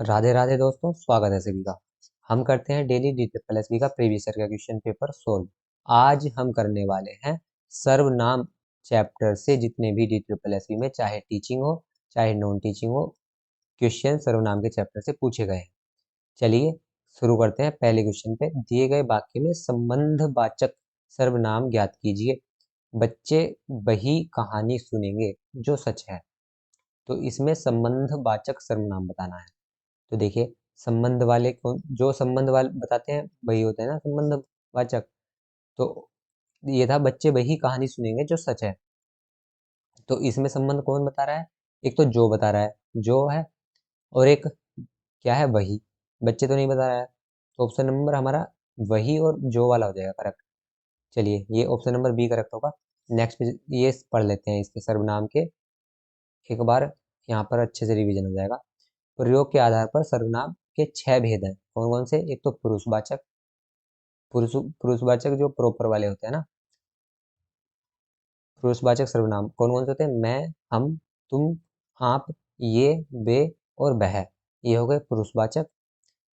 राधे राधे दोस्तों, स्वागत है सभी का। हम करते हैं daily D triple S B का प्रीवियस ईयर का क्वेश्चन पेपर सोल्व। आज हम करने वाले हैं सर्वनाम चैप्टर से जितने भी डी ट्रिपल एस बी में चाहे टीचिंग हो चाहे नॉन टीचिंग हो, क्वेश्चन सर्वनाम के चैप्टर से पूछे गए हैं। चलिए शुरू करते हैं। पहले क्वेश्चन पे दिए गए वाक्य में संबंधवाचक सर्वनाम ज्ञात कीजिए। बच्चे वही कहानी सुनेंगे जो सच है। तो इसमें संबंधवाचक सर्वनाम बताना है। तो देखिए, संबंध वाले कौन, जो संबंध वाले बताते हैं वही होते हैं ना संबंधवाचक। तो ये था बच्चे वही कहानी सुनेंगे जो सच है। तो इसमें संबंध कौन बता रहा है? एक तो जो बता रहा है, जो है, और एक क्या है, वही। बच्चे तो नहीं बता रहा है, तो ऑप्शन नंबर हमारा वही और जो वाला हो जाएगा करेक्ट। चलिए, ये ऑप्शन नंबर बी करेक्ट होगा। नेक्स्ट पे ये पढ़ लेते हैं इसके सर्वनाम के एक बार, यहाँ पर अच्छे से रिवीजन हो जाएगा। प्रयोग के आधार पर सर्वनाम के 6 भेद हैं। कौन कौन से? एक तो पुरुषवाचक, पुरुषवाचक जो प्रॉपर वाले होते हैं ना, पुरुषवाचक सर्वनाम कौन कौन से होते हैं? मैं, हम, तुम, आप, ये, वे और वह। ये हो गए पुरुषवाचक।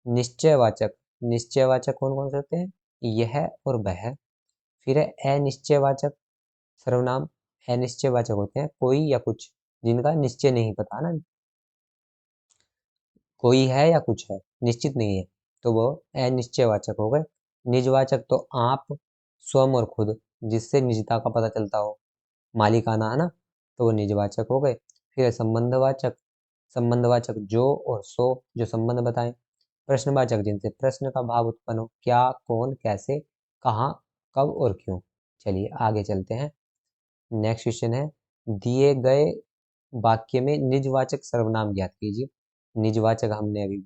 निश्चयवाचक, निश्चयवाचक कौन कौन से होते हैं? यह और वह। फिर है अनिश्चयवाचक सर्वनाम। अनिश्चयवाचक होते हैं कोई या कुछ जिनका निश्चय नहीं पता ना, कोई है या कुछ है, निश्चित नहीं है, तो वो अनिश्चयवाचक हो गए। निजवाचक तो आप, स्वयं और खुद, जिससे निजता का पता चलता हो, मालिकाना है ना, तो वो निजवाचक हो गए। फिर है संबंधवाचक, संबंधवाचक जो और सो, जो संबंध बताएं। प्रश्नवाचक जिनसे प्रश्न का भाव उत्पन्न हो, क्या, कौन, कैसे, कहाँ, कब और क्यों। चलिए आगे चलते हैं। नेक्स्ट क्वेश्चन है, दिए गए वाक्य में निजवाचक सर्वनाम ज्ञात कीजिए। निजवाचक हमने अभी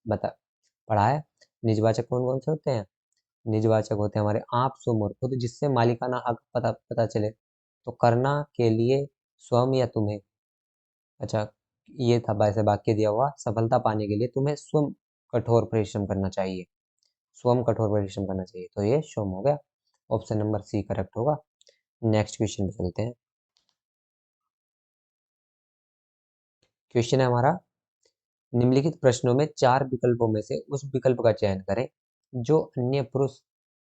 बता पढ़ा है। निजवाचक कौन कौन से होते हैं? निजवाचक होते हैं हमारे आप, स्वयं और खुद, जिससे मालिकाना हक पता चले। तो करना के लिए, स्वयं या तुम्हें। अच्छा, ये था वैसे वाक्य दिया हुआ, सफलता पाने के लिए तुम्हें स्वयं कठोर परिश्रम करना चाहिए। स्वयं कठोर परिश्रम करना चाहिए, तो ये स्वयं हो गया। ऑप्शन नंबर सी करेक्ट होगा। नेक्स्ट क्वेश्चन पे चलते हैं। क्वेश्चन है हमारा, निम्नलिखित प्रश्नों में 4 विकल्पों में से उस विकल्प का चयन करें जो अन्य पुरुष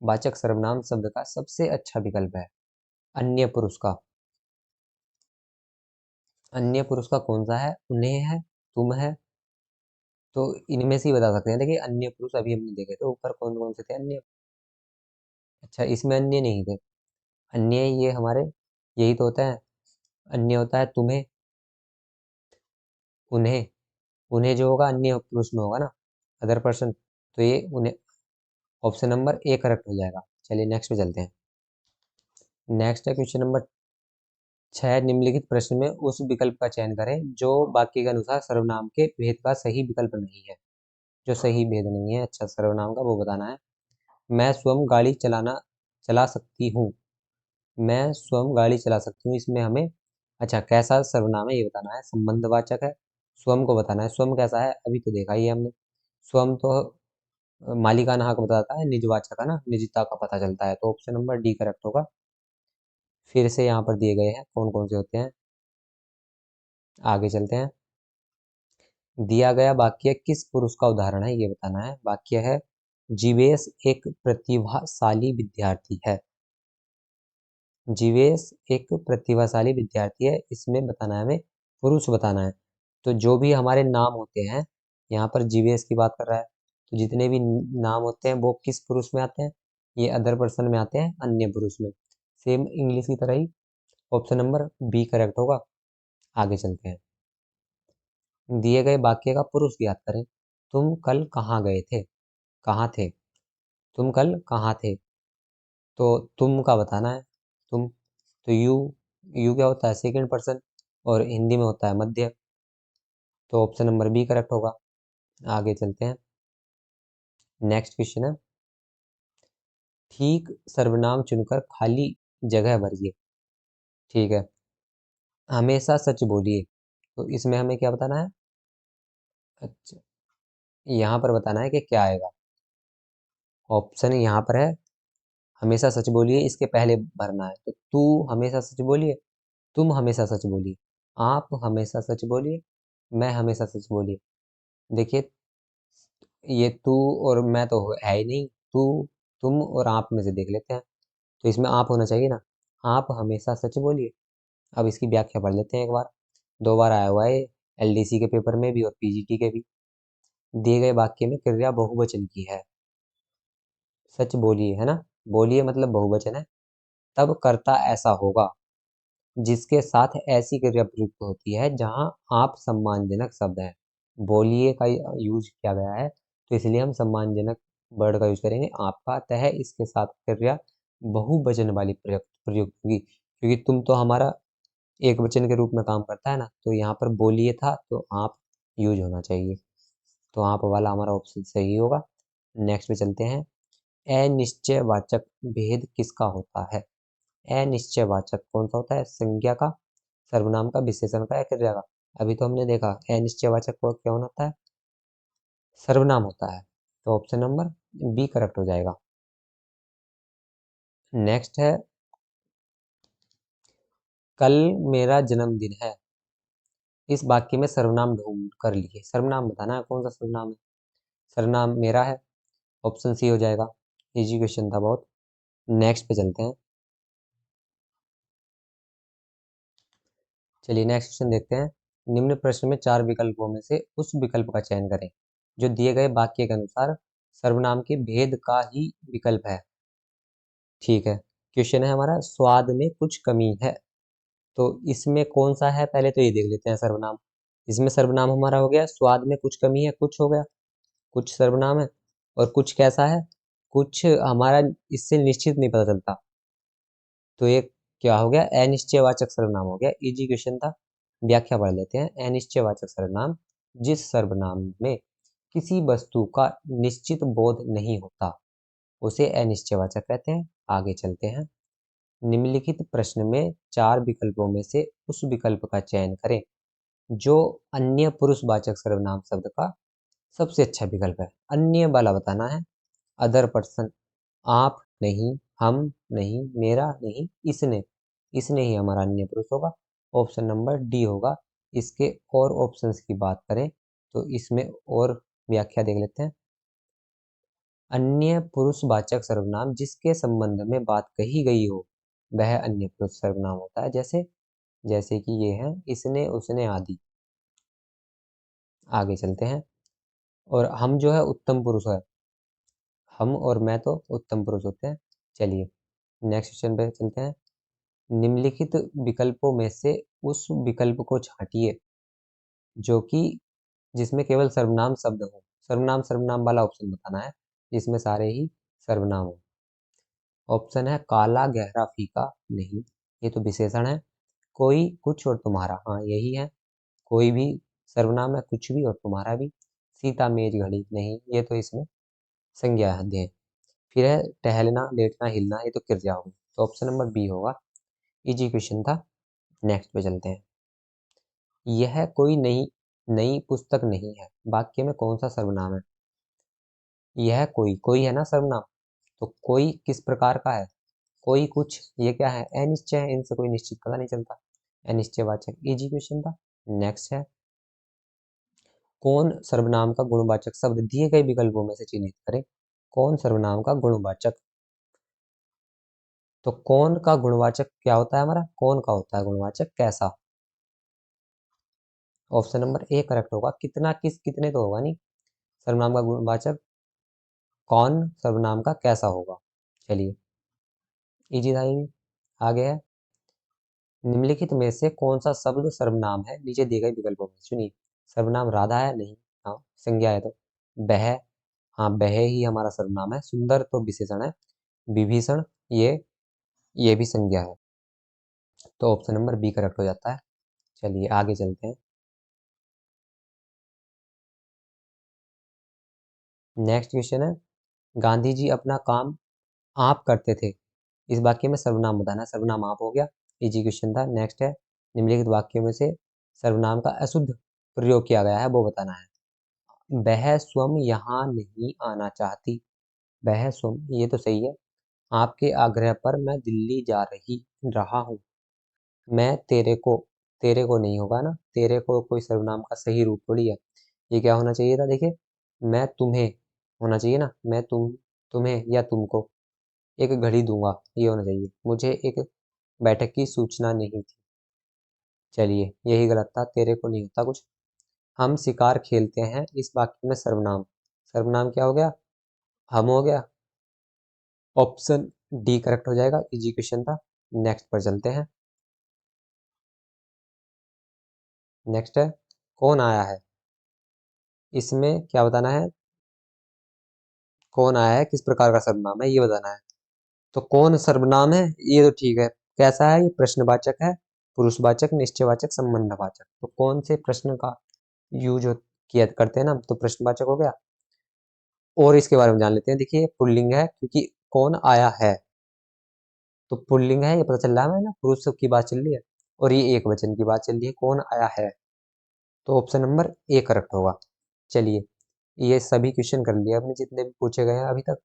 वाचक सर्वनाम शब्द का सबसे अच्छा विकल्प है। अन्य पुरुष का, अन्य पुरुष का कौन सा है? उन्हें है, तुम है, तो इनमें से ही बता सकते हैं। देखिए, अन्य पुरुष अभी हमने देखे तो ऊपर कौन कौन से थे अन्य। अच्छा, इसमें अन्य नहीं थे। अन्य ये हमारे, यही तो होता है। अन्य होता है तुम्हें, उन्हें, उन्हें जो होगा अन्य पुरुष में होगा ना, अदर पर्सन, तो ये उन्हें। ऑप्शन नंबर ए करेक्ट हो जाएगा। चलिए नेक्स्ट पे चलते हैं। नेक्स्ट है क्वेश्चन नंबर 6। निम्नलिखित प्रश्न में उस विकल्प का चयन करें जो वाक्य के अनुसार सर्वनाम के भेद का सही विकल्प नहीं है। जो सही भेद नहीं है, अच्छा, सर्वनाम का वो बताना है। मैं स्वयं गाड़ी चला सकती हूँ। मैं स्वयं गाड़ी चला सकती हूँ, इसमें हमें, अच्छा, कैसा सर्वनाम है ये बताना है। संबंधवाचक है, स्वयं को बताना है। स्वयं कैसा है अभी तो देखा ही है हमने। स्वयं तो मालिकाना हक बताता है, निजवाचक है ना, निजता का पता चलता है, तो ऑप्शन नंबर डी करेक्ट होगा। फिर से यहाँ पर दिए गए हैं कौन कौन से होते हैं, आगे चलते हैं। दिया गया वाक्य किस पुरुष का उदाहरण है ये बताना है। वाक्य है, जीवेश एक प्रतिभाशाली विद्यार्थी है। जीवेश एक प्रतिभाशाली विद्यार्थी है, इसमें बताना है हमें, पुरुष बताना है। तो जो भी हमारे नाम होते हैं, यहाँ पर जीवेश की बात कर रहा है, तो जितने भी नाम होते हैं वो किस पुरुष में आते हैं? ये अदर पर्सन में आते हैं, अन्य पुरुष में। सेम इंग्लिश की तरह ही ऑप्शन नंबर बी करेक्ट होगा। आगे चलते हैं। दिए गए वाक्य का पुरुष ज्ञात करें। तुम कल कहाँ गए थे? कहाँ थे? तुम कल कहाँ थे? तो तुम का बताना है। तुम, तो यू क्या होता है? सेकंड पर्सन, और हिंदी में होता है मध्य, तो ऑप्शन नंबर बी करेक्ट होगा। आगे चलते हैं। नेक्स्ट क्वेश्चन है, ठीक सर्वनाम चुनकर खाली जगह भरिए। ठीक है, हमेशा सच बोलिए, तो इसमें हमें क्या बताना है? अच्छा, यहाँ पर बताना है कि क्या आएगा। ऑप्शन यहाँ पर है, हमेशा सच बोलिए, इसके पहले भरना है। तो तू हमेशा सच बोलिए, तुम हमेशा सच बोलिए, आप हमेशा सच बोलिए, मैं हमेशा सच बोलिए। देखिए, ये तू और मैं तो है ही नहीं, तू, तुम और आप में से देख लेते हैं। तो इसमें आप होना चाहिए ना। आप हमेशा सच बोलिए। अब इसकी व्याख्या पढ़ लेते हैं एक बार। 2 बार आया हुआ है एलडीसी के पेपर में भी और पीजीटी के भी। दिए गए वाक्य में क्रिया बहुवचन की है। सच बोलिए, है ना। बोलिए मतलब बहुवचन है। तब कर्ता ऐसा होगा जिसके साथ ऐसी क्रिया प्रयुक्त होती है जहां आप सम्मानजनक शब्द है। बोलिए का यूज किया गया है, तो इसलिए हम सम्मानजनक वर्ड का यूज करेंगे। आपका तह इसके साथ क्रिया बहुवचन वाली प्रयुक्त प्रयुक्त होगी, क्योंकि तुम तो हमारा एक वचन के रूप में काम करता है ना। तो यहाँ पर बोलिए था तो आप यूज होना चाहिए। तो आप वाला हमारा ऑप्शन सही होगा। नेक्स्ट पे चलते हैं। अनिश्चयवाचक भेद किसका होता है। अनिश्चयवाचक कौन सा होता है, संज्ञा का, सर्वनाम का, विशेषण का या क्रिया का। अभी तो हमने देखा अनिश्चयवाचक को क्या होता है, सर्वनाम होता है। तो ऑप्शन नंबर बी करेक्ट हो जाएगा। नेक्स्ट है, कल मेरा जन्मदिन है। इस वाक्य में सर्वनाम ढूंढ कर लिए। सर्वनाम बताना है कौन सा सर्वनाम है। सर्वनाम मेरा है, ऑप्शन सी हो जाएगा। इजी क्वेश्चन था बहुत। नेक्स्ट पे चलते हैं। चलिए नेक्स्ट क्वेश्चन देखते हैं। निम्न प्रश्न में 4 विकल्पों में से उस विकल्प का चयन करें जो दिए गए वाक्य के अनुसार सर्वनाम के भेद का ही विकल्प है। ठीक है। क्वेश्चन है हमारा, स्वाद में कुछ कमी है। तो इसमें कौन सा है, पहले तो ये देख लेते हैं सर्वनाम। इसमें सर्वनाम हमारा हो गया स्वाद में कुछ कमी है, कुछ हो गया, कुछ सर्वनाम है। और कुछ कैसा है, कुछ हमारा इससे निश्चित नहीं पता चलता। तो ये क्या हो गया, अनिश्चयवाचक सर्वनाम हो गया। इजी क्वेश्चन था। व्याख्या पढ़ लेते हैं। अनिश्चयवाचक सर्वनाम जिस सर्वनाम में किसी वस्तु का निश्चित बोध नहीं होता उसे अनिश्चयवाचक कहते हैं। आगे चलते हैं। निम्नलिखित प्रश्न में 4 विकल्पों में से उस विकल्प का चयन करें जो अन्य पुरुषवाचक सर्वनाम शब्द का सबसे अच्छा विकल्प है। अन्य वाला बताना है। अदर पर्सन, आप नहीं, हम नहीं, मेरा नहीं, इसने। इसने ही हमारा अन्य पुरुष होगा। ऑप्शन नंबर डी होगा। इसके और ऑप्शंस की बात करें तो इसमें और व्याख्या देख लेते हैं। अन्य पुरुषवाचक सर्वनाम जिसके संबंध में बात कही गई हो वह अन्य पुरुष सर्वनाम होता है। जैसे जैसे कि ये है इसने, उसने आदि। आगे चलते हैं। और हम जो है उत्तम पुरुष है। हम और मैं तो उत्तम पुरुष होते हैं। चलिए नेक्स्ट क्वेश्चन पे चलते हैं। निम्नलिखित विकल्पों में से उस विकल्प को छांटिए जो कि जिसमें केवल सर्वनाम शब्द हो। सर्वनाम सर्वनाम वाला ऑप्शन बताना है जिसमें सारे ही सर्वनाम हो। ऑप्शन है काला, गहरा, फीका, नहीं, ये तो विशेषण है। कोई, कुछ और तुम्हारा, हाँ यही है। कोई भी सर्वनाम है, कुछ भी और तुम्हारा भी। सीता, मेज, घड़ी, नहीं, ये तो इसमें संज्ञा है। फिर है टहलना, लेटना, हिलना, ये तो क्रिया होगी। तो ऑप्शन नंबर बी होगा। इजी क्वेश्चन था। नेक्स्ट पे चलते हैं। यह कोई नई नई पुस्तक नहीं है। वाक्य में कौन सा सर्वनाम है। यह कोई, कोई है ना सर्वनाम। तो कोई किस प्रकार का है, कोई कुछ, ये क्या है, अनिश्चय है। इनसे कोई निश्चित पता नहीं चलता। अनिश्चयवाचक इजी क्वेश्चन था। नेक्स्ट है, कौन सर्वनाम का गुणवाचक शब्द दिए गए विकल्पों में से चिन्हित करें। कौन सर्वनाम का गुणवाचक। तो कौन का गुणवाचक क्या होता है हमारा, कौन का होता है गुणवाचक, कैसा। ऑप्शन नंबर ए करेक्ट होगा। कितना, किस, कितने तो होगा नहीं। सर्वनाम का गुणवाचक कौन, सर्वनाम का कैसा होगा। चलिए इजी था ये भी। आगे है, निम्नलिखित में से कौन सा शब्द सर्वनाम है नीचे दिए गए विकल्पों में सुनिए। सर्वनाम राधा है, नहीं, हाँ संज्ञा है तो बह, हाँ बह ही हमारा सर्वनाम है। सुंदर तो विशेषण है। विभीषण, ये भी संज्ञा है। तो ऑप्शन नंबर बी करेक्ट हो जाता है। चलिए आगे चलते हैं। नेक्स्ट क्वेश्चन है, गांधी जी अपना काम आप करते थे। इस वाक्य में सर्वनाम बताना है। सर्वनाम आप हो गया। इजी क्वेश्चन था। नेक्स्ट है, निम्नलिखित वाक्यों में से सर्वनाम का अशुद्ध प्रयोग किया गया है वो बताना है। वह स्वयं यहाँ नहीं आना चाहती। वह स्वयं, ये तो सही है। आपके आग्रह पर मैं दिल्ली जा रही रहा हूँ। मैं तेरे को नहीं होगा ना, तेरे को कोई सर्वनाम का सही रूप थोड़ी है। ये क्या होना चाहिए था, देखिए मैं तुम्हें होना चाहिए ना, मैं तुम्हें या तुमको एक घड़ी दूंगा, ये होना चाहिए। मुझे एक बैठक की सूचना नहीं थी। चलिए यही गलत था, तेरे को नहीं होता कुछ। हम शिकार खेलते हैं, इस वाक्य में सर्वनाम, सर्वनाम क्या हो गया, हम हो गया। ऑप्शन डी करेक्ट हो जाएगा, इजी क्वेश्चन था। नेक्स्ट पर चलते हैं। नेक्स्ट है कौन आया है, इसमें क्या बताना है, कौन आया है किस प्रकार का सर्वनाम है ये बताना है। तो कौन सर्वनाम है, ये तो ठीक है। कैसा है, ये प्रश्नवाचक है, पुरुषवाचक, निश्चयवाचक, संबंधवाचक। तो कौन से प्रश्न का यूज किया करते हैं ना, तो प्रश्नवाचक हो गया। और इसके बारे में जान लेते हैं। देखिए पुल्लिंग है, क्योंकि कौन आया है, तो पुल्लिंग है, ये पता चल रहा है हमें ना, पुरुष की बात चल रही है, और ये एक वचन की बात चल रही है, कौन आया है। तो ऑप्शन नंबर ए करेक्ट होगा। चलिए ये सभी क्वेश्चन कर लिए आपने जितने भी पूछे गए हैं अभी तक।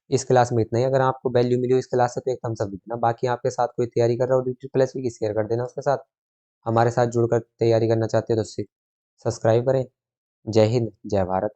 इस क्लास में इतना ही। अगर आपको वैल्यू मिली हो इस क्लास से तो एक थम्स अप देना। बाकी आपके साथ कोई तैयारी कर रहा हो ड्यूटी प्लस भी शेयर कर देना उसके साथ। हमारे साथ जुड़कर तैयारी करना चाहते हो तो सब्सक्राइब करें। जय हिंद, जय भारत।